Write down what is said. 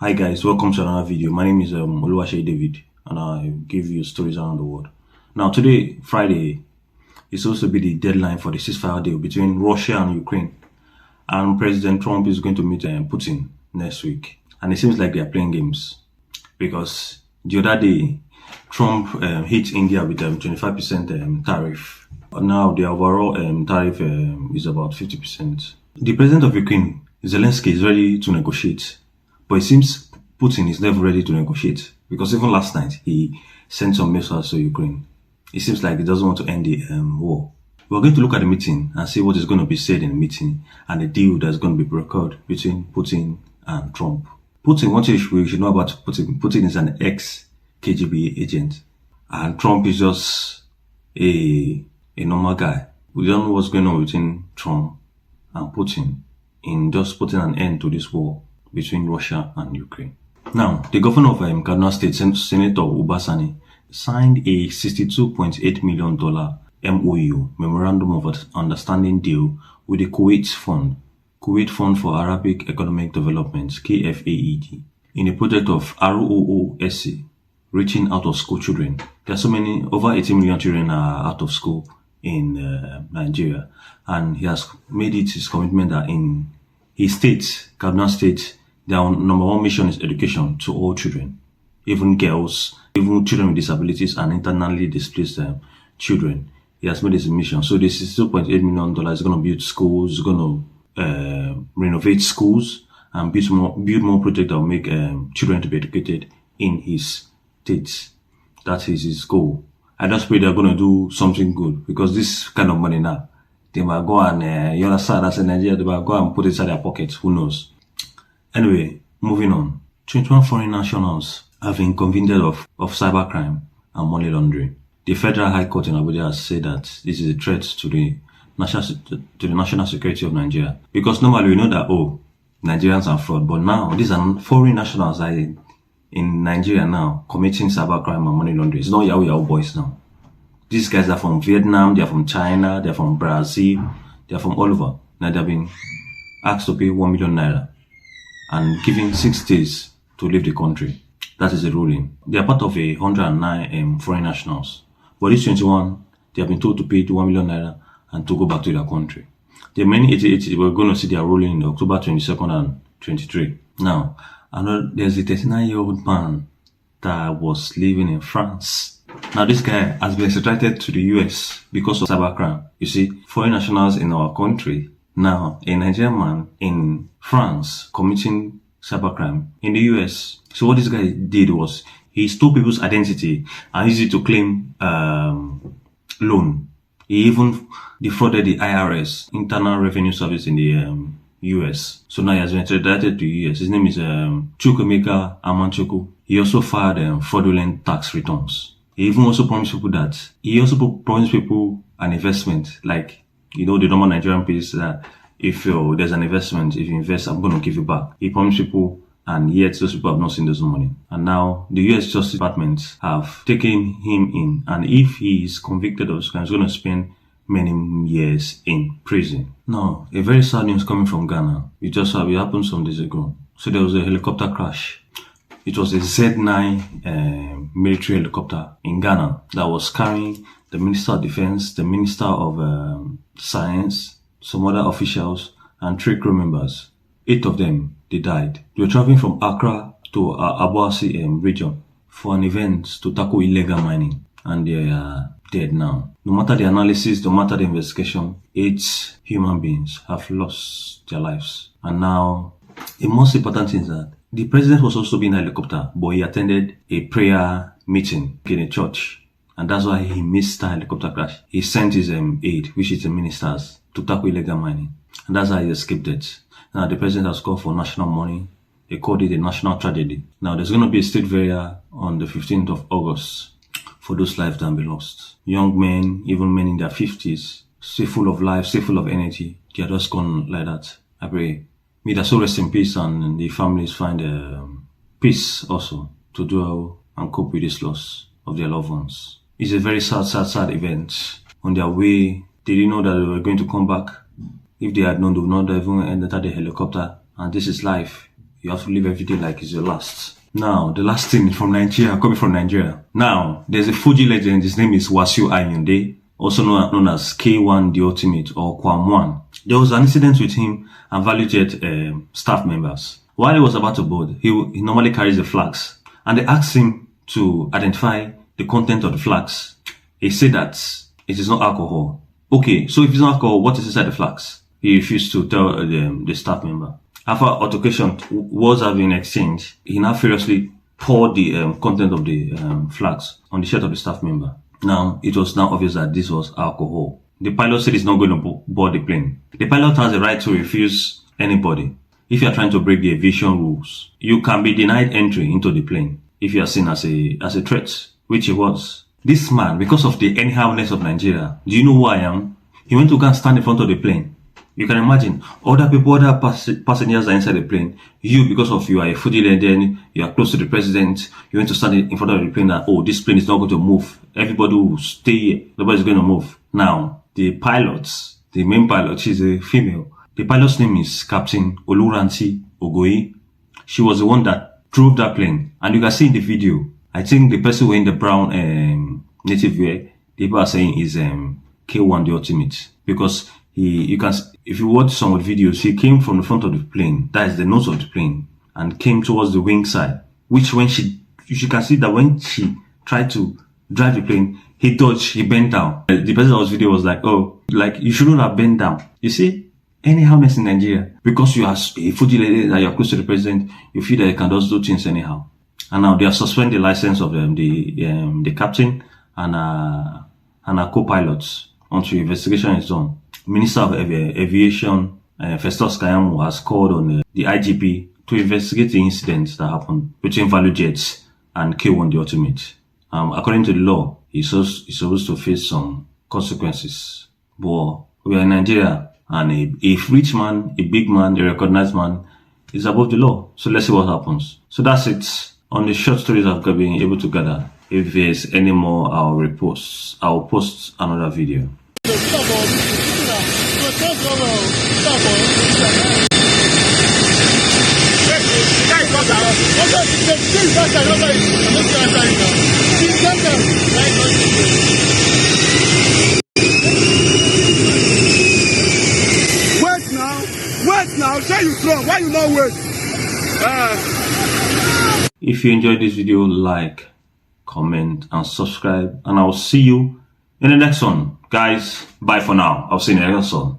Hi guys, welcome to another video. My name is Oluwase David, and I give you stories around the world. Now today, Friday, is supposed to be the deadline for the ceasefire deal between Russia and Ukraine, and President Trump is going to meet Putin next week. And it seems like they are playing games because the other day, Trump hit India with 25% tariff. Now the overall tariff is about 50%. The president of Ukraine, Zelensky, is ready to negotiate. But it seems Putin is never ready to negotiate because even last night he sent some missiles to Ukraine. It seems like he doesn't want to end the war. We're going to look at the meeting and see what is going to be said in the meeting and the deal that's going to be brokered between Putin and Trump. Putin, one thing we should know about Putin, Putin is an ex-KGB agent and Trump is just a normal guy. We don't know what's going on between Trump and Putin in just putting an end to this war between Russia and Ukraine. Now, the governor of Kaduna State, Senator Ubasani, signed a $62.8 million MOU, Memorandum of Understanding deal with the Kuwait Fund for Arabic Economic Development, KFAED, in a project of ROOSC, reaching out of school children. There are so many, over 80 million children are out of school in Nigeria, and he has made it his commitment that in his state, Kaduna State, their number one mission is education to all children, even girls, even children with disabilities and internally displaced children. He has made this a mission. So this is $2.8 million is going to build schools, going to renovate schools and build more projects that will make children to be educated in his state. That is his goal. I just pray they're going to do something good because this kind of money now, they might go and, you understand, as in Nigeria, they might go and put it inside their pockets. Who knows? Anyway, moving on. 21 foreign nationals have been convicted of cybercrime and money laundering. The Federal High Court in Abuja has said that this is a threat to the national security of Nigeria. Because normally we know that, Nigerians are fraud. But now, these are foreign nationals that are in Nigeria now committing cybercrime and money laundering. It's not Yahoo boys now. These guys are from Vietnam, they're from China, they're from Brazil, they're from all over. Now they've been asked to pay 1 million naira and given 6 days to leave the country. That is the ruling. They are part of 109 foreign nationals. But these 21, they have been told to pay 1 million naira and to go back to their country. The remaining 88, we're going to see their ruling in October 22nd and 23. Now, there's a 39-year-old man that was living in France. Now, this guy has been extradited to the US because of cybercrime. You see, foreign nationals in our country, now a Nigerian man in France committing cybercrime in the US. So what this guy did was he stole people's identity and used it to claim loan. He even defrauded the IRS, Internal Revenue Service in the US. So now he has been extradited to the US. His name is Chukwemeka Amanchukwu. He also filed fraudulent tax returns. He even also promised people an investment, like, the normal Nigerian piece that if there's an investment, if you invest, I'm going to give you back. He promised people, and yet those people have not seen those money. And now the US Justice Department have taken him in, and if he is convicted of this crime, he's going to spend many years in prison. Now, a very sad news coming from Ghana. It happened some days ago. So there was a helicopter crash. It was a Z9 military helicopter in Ghana that was carrying the Minister of Defense, the Minister of Science, some other officials, and 3 crew members. 8 of them, they died. They were traveling from Accra to Abuasi region for an event to tackle illegal mining, and they are dead now. No matter the analysis, no matter the investigation, 8 human beings have lost their lives. And now, the most important thing is that the president was also in a helicopter, but he attended a prayer meeting in a church. And that's why he missed the helicopter crash. He sent his aide, which is the ministers, to tackle illegal mining. And that's how he escaped it. Now the president has called for national mourning. He called it a national tragedy. Now there's going to be a state burial on the 15th of August for those lives that have been lost. Young men, even men in their 50s, still full of life, still full of energy. They are just gone like that. I pray, may their soul rest in peace and the families find peace also to dwell and cope with this loss of their loved ones. It's a very sad event. On their way, they didn't know that they were going to come back. If they had known, they would not have even entered the helicopter. And this is life. You have to live every day like it's your last. Now, the last thing from Nigeria, coming from Nigeria. Now, there's a Fuji legend. His name is Wasiu Ayinde, also known as K1 the Ultimate or Kwam1. There was an incident with him and valued staff members. While he was about to board, he normally carries the flags, and they asked him to identify the content of the flags. He said that it is not alcohol. Okay, so if it's not alcohol, what is inside the flags? He refused to tell the staff member. After altercation, words have been exchanged, he now furiously poured the content of the flags on the shirt of the staff member. Now, it was now obvious that this was alcohol. The pilot said he's not going to board the plane. The pilot has the right to refuse anybody. If you are trying to break the aviation rules, you can be denied entry into the plane if you are seen as a threat, which he was. This man, because of the anyhowness of Nigeria, do you know who I am? He went to go and stand in front of the plane. You can imagine, other people, other passengers are inside the plane. You, because of you are a Fuji legend, you are close to the president, you went to stand in front of the plane that, oh, this plane is not going to move. Everybody will stay here. Nobody's going to move. Now, the main pilot, she's a female. The pilot's name is Captain Oluranti Ogoyi. She was the one that drove that plane. And you can see in the video, I think the person wearing the brown native wear, the people are saying is K1 the Ultimate. Because if you watch some of the videos, he came from the front of the plane, that is the nose of the plane, and came towards the wing side, which you can see that when she tried to drive the plane, he dodged, he bent down. The person that was video was like, oh, like you shouldn't have bent down. You see, anyhowness in Nigeria, because you are a Fuji lady that you're close to the president, you feel that you can just do things anyhow. And now they are suspending the license of the captain and a co-pilot until investigation is done. Minister of Aviation, Festus Kayamo, has called on the IGP to investigate the incidents that happened between Value Jets and K1 the Ultimate. According to the law, he's supposed to face some consequences. But we are in Nigeria, and a rich man, a big man, a recognized man is above the law. So let's see what happens. So that's it on the short stories I've been able to gather. If there's any more, I'll post another video. Wait now, say you strong, why you not wait? If you enjoyed this video, like, comment and subscribe, and I'll see you in the next one. Guys, bye for now. I'll see you in the next one.